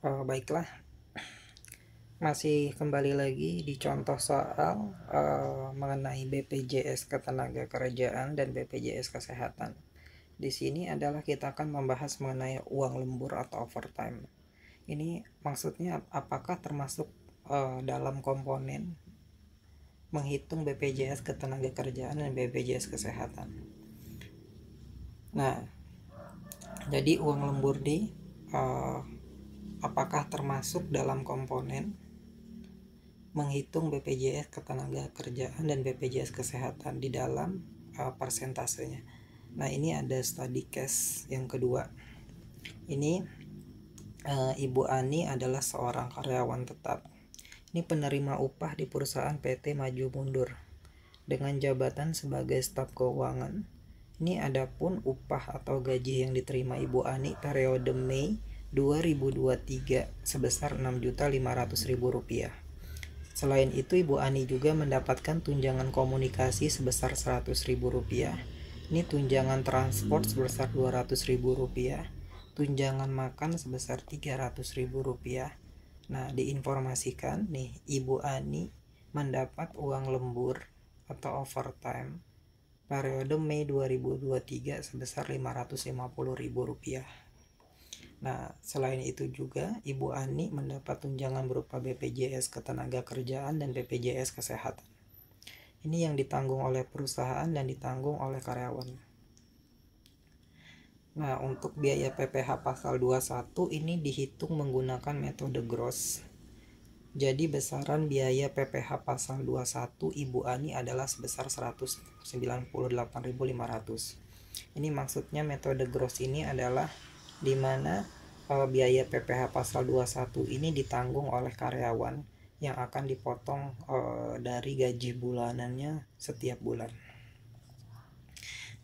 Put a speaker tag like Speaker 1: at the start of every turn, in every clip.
Speaker 1: Baiklah, masih kembali lagi di contoh soal mengenai BPJS Ketenagakerjaan dan BPJS Kesehatan. Di sini adalah kita akan membahas mengenai uang lembur atau overtime. Ini maksudnya apakah termasuk dalam komponen menghitung BPJS Ketenagakerjaan dan BPJS Kesehatan. Nah, jadi uang lembur apakah termasuk dalam komponen menghitung BPJS Ketenagakerjaan dan BPJS Kesehatan di dalam persentasenya. Nah, ini ada study case yang kedua. Ini Ibu Ani adalah seorang karyawan tetap. Ini penerima upah di perusahaan PT Maju Mundur dengan jabatan sebagai staf keuangan. Ini adapun upah atau gaji yang diterima Ibu Ani periode Mei 2023 sebesar Rp6.500.000. Selain itu, Ibu Ani juga mendapatkan tunjangan komunikasi sebesar Rp100.000. Ini tunjangan transport sebesar Rp200.000, tunjangan makan sebesar Rp300.000. Nah, diinformasikan nih, Ibu Ani mendapat uang lembur atau overtime periode Mei 2023 sebesar Rp550.000. Nah, selain itu juga Ibu Ani mendapat tunjangan berupa BPJS Ketenagakerjaan dan BPJS Kesehatan. Ini yang ditanggung oleh perusahaan dan ditanggung oleh karyawan. Nah, untuk biaya PPh pasal 21 ini dihitung menggunakan metode gross. Jadi besaran biaya PPh pasal 21 Ibu Ani adalah sebesar Rp198.500. Ini maksudnya metode gross ini adalah di mana biaya PPh pasal 21 ini ditanggung oleh karyawan yang akan dipotong dari gaji bulanannya setiap bulan.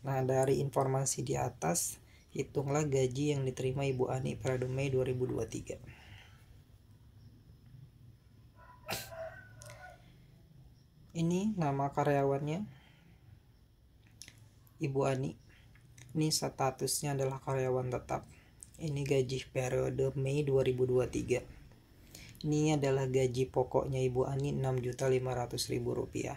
Speaker 1: Nah, dari informasi di atas, hitunglah gaji yang diterima Ibu Ani periode Mei 2023. Ini nama karyawannya, Ibu Ani. Ini statusnya adalah karyawan tetap. Ini gaji periode Mei 2023. Ini adalah gaji pokoknya Ibu Ani Rp6.500.000.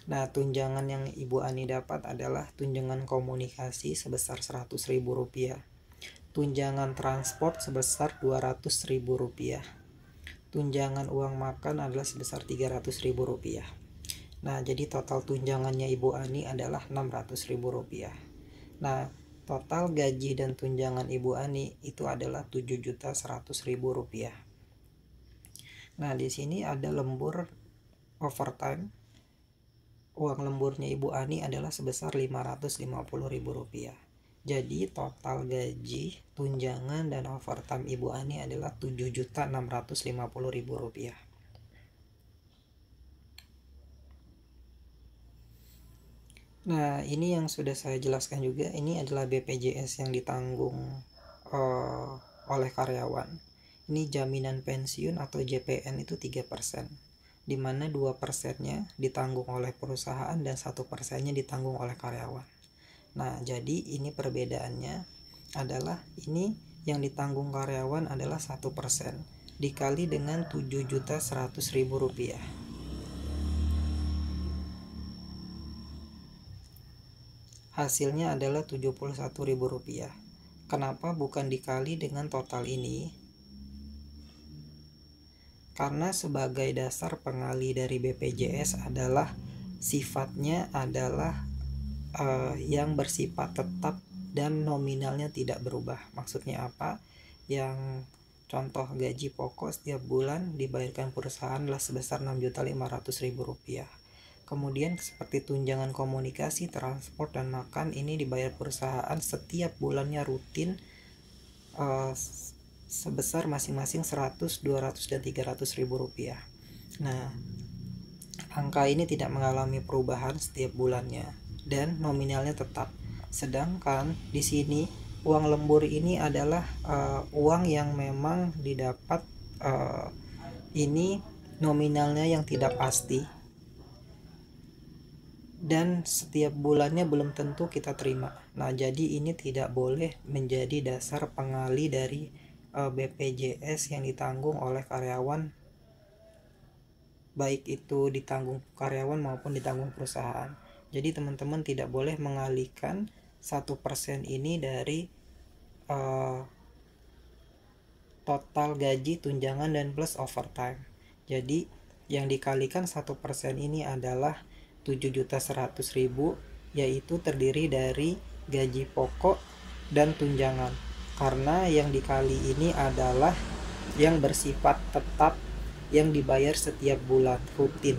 Speaker 1: Nah, tunjangan yang Ibu Ani dapat adalah tunjangan komunikasi sebesar Rp100.000, tunjangan transport sebesar Rp200.000, tunjangan uang makan adalah sebesar Rp300.000. Nah, jadi total tunjangannya Ibu Ani adalah Rp600.000. Nah, total gaji dan tunjangan Ibu Ani itu adalah Rp7.100.000. Nah, di sini ada lembur overtime. Uang lemburnya Ibu Ani adalah sebesar Rp550.000. Jadi total gaji, tunjangan, dan overtime Ibu Ani adalah Rp7.650.000. Nah, ini yang sudah saya jelaskan juga. Ini adalah BPJS yang ditanggung oleh karyawan. Ini jaminan pensiun atau JPN itu 3%, di mana 2%-nya ditanggung oleh perusahaan dan 1%-nya ditanggung oleh karyawan. Nah, jadi ini perbedaannya adalah ini yang ditanggung karyawan adalah 1% dikali dengan Rp7.100.000. Hasilnya adalah Rp71.000. Kenapa bukan dikali dengan total ini? Karena sebagai dasar pengali dari BPJS adalah sifatnya adalah yang bersifat tetap dan nominalnya tidak berubah. Maksudnya apa? Yang contoh gaji pokok setiap bulan dibayarkan perusahaan adalah sebesar Rp6.500.000. Kemudian seperti tunjangan komunikasi, transport, dan makan ini dibayar perusahaan setiap bulannya rutin sebesar masing-masing Rp100, Rp200, dan Rp300.000. Nah, angka ini tidak mengalami perubahan setiap bulannya dan nominalnya tetap. Sedangkan di sini uang lembur ini adalah uang yang memang didapat ini nominalnya yang tidak pasti dan setiap bulannya belum tentu kita terima. Nah, jadi ini tidak boleh menjadi dasar pengali dari BPJS yang ditanggung oleh karyawan, baik itu ditanggung karyawan maupun ditanggung perusahaan. Jadi teman-teman tidak boleh mengalihkan 1% ini dari total gaji, tunjangan, dan plus overtime. Jadi yang dikalikan 1% ini adalah 7.100.000, yaitu terdiri dari gaji pokok dan tunjangan. Karena yang dikali ini adalah yang bersifat tetap, yang dibayar setiap bulan rutin.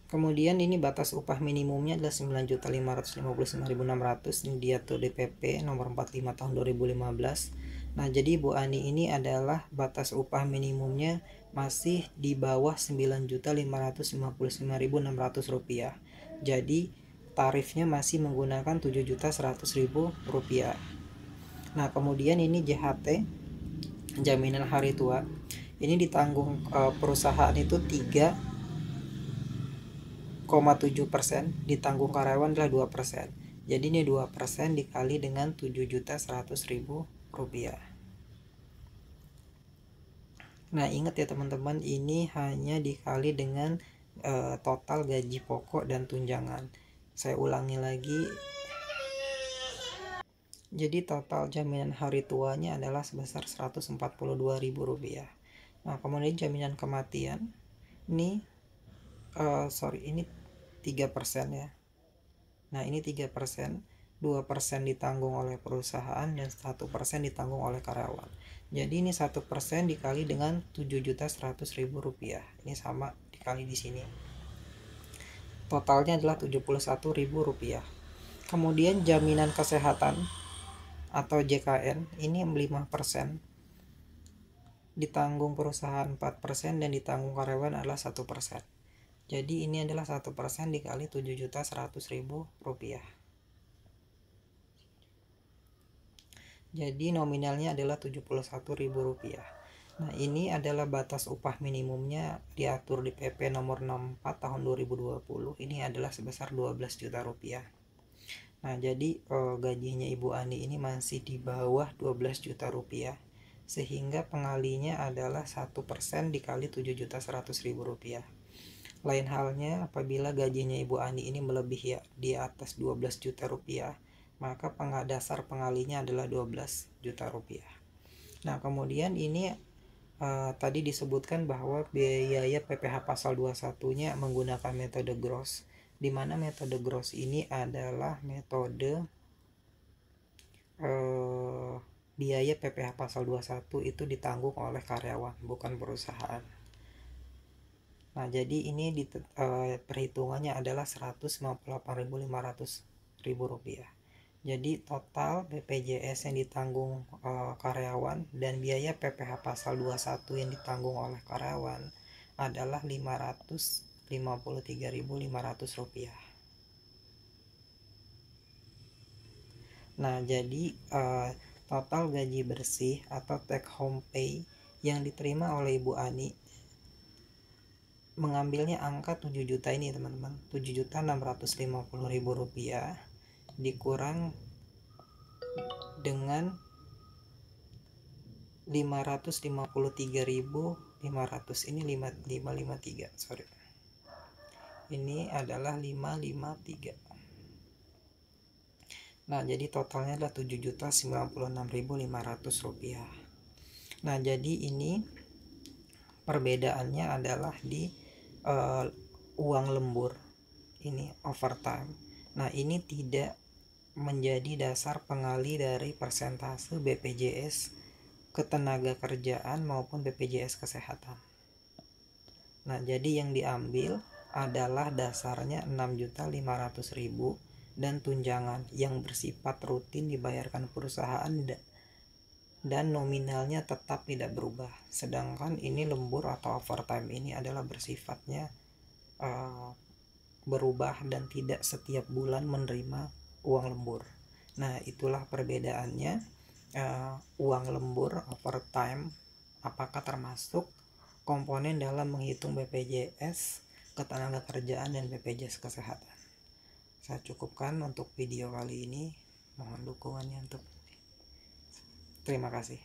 Speaker 1: Kemudian ini batas upah minimumnya adalah 9.559.600. Ini diatur di PP nomor 45 tahun 2015. Nah, jadi Bu Ani ini adalah batas upah minimumnya masih di bawah 9.559.600 rupiah. Jadi tarifnya masih menggunakan 7.100.000 rupiah. Nah, kemudian ini JHT, jaminan hari tua. Ini ditanggung perusahaan itu 3,7%, ditanggung karyawan adalah 2%. Jadi ini 2% dikali dengan 7.100.000 rupiah. Nah, ingat ya teman-teman, ini hanya dikali dengan total gaji pokok dan tunjangan. Saya ulangi lagi. Jadi total jaminan hari tuanya adalah sebesar 142.000 rupiah. Nah, kemudian jaminan kematian ini ini 3% ya. Nah, ini 3%, 2% ditanggung oleh perusahaan dan 1% ditanggung oleh karyawan. Jadi ini 1% dikali dengan 7.100.000 rupiah. Ini sama dikali di sini. Totalnya adalah 71.000 rupiah. Kemudian jaminan kesehatan atau JKN ini 5%. Ditanggung perusahaan 4% dan ditanggung karyawan adalah 1%. Jadi ini adalah 1% dikali 7.100.000 rupiah. Jadi nominalnya adalah 71.000 rupiah. Nah, ini adalah batas upah minimumnya diatur di PP nomor 64 tahun 2020. Ini adalah sebesar 12 juta rupiah. Nah, jadi gajinya Ibu Ani ini masih di bawah 12 juta rupiah, sehingga pengalinya adalah 1% dikali 7.100.000 rupiah. Lain halnya apabila gajinya Ibu Ani ini melebihi ya, di atas 12 juta rupiah, maka dasar pengalinya adalah 12 juta rupiah. Nah, kemudian ini tadi disebutkan bahwa biaya PPh pasal 21-nya menggunakan metode gross, di mana metode gross ini adalah metode biaya PPh pasal 21 itu ditanggung oleh karyawan, bukan perusahaan. Nah, jadi ini perhitungannya adalah 158.500.000 rupiah. Jadi total BPJS yang ditanggung karyawan dan biaya PPh pasal 21 yang ditanggung oleh karyawan adalah 553.500 rupiah. Nah, jadi total gaji bersih atau take home pay yang diterima oleh Ibu Ani mengambilnya angka 7 juta ini teman-teman, 7.650.000 rupiah dikurang dengan 553.500, ini 553, sorry, ini adalah 553. Nah, jadi totalnya adalah 7.096.500 rupiah. Nah, jadi ini perbedaannya adalah di uang lembur, ini overtime. Nah, ini tidak menjadi dasar pengali dari persentase BPJS Ketenagakerjaan maupun BPJS Kesehatan. Nah, jadi yang diambil adalah dasarnya 6.500.000 dan tunjangan yang bersifat rutin dibayarkan perusahaan dan nominalnya tetap tidak berubah. Sedangkan ini lembur atau overtime ini adalah bersifatnya berubah dan tidak setiap bulan menerima uang lembur. Nah, itulah perbedaannya. Uang lembur overtime apakah termasuk komponen dalam menghitung BPJS Ketenagakerjaan dan BPJS Kesehatan. Saya cukupkan untuk video kali ini. mohon dukungannya untuk terima kasih.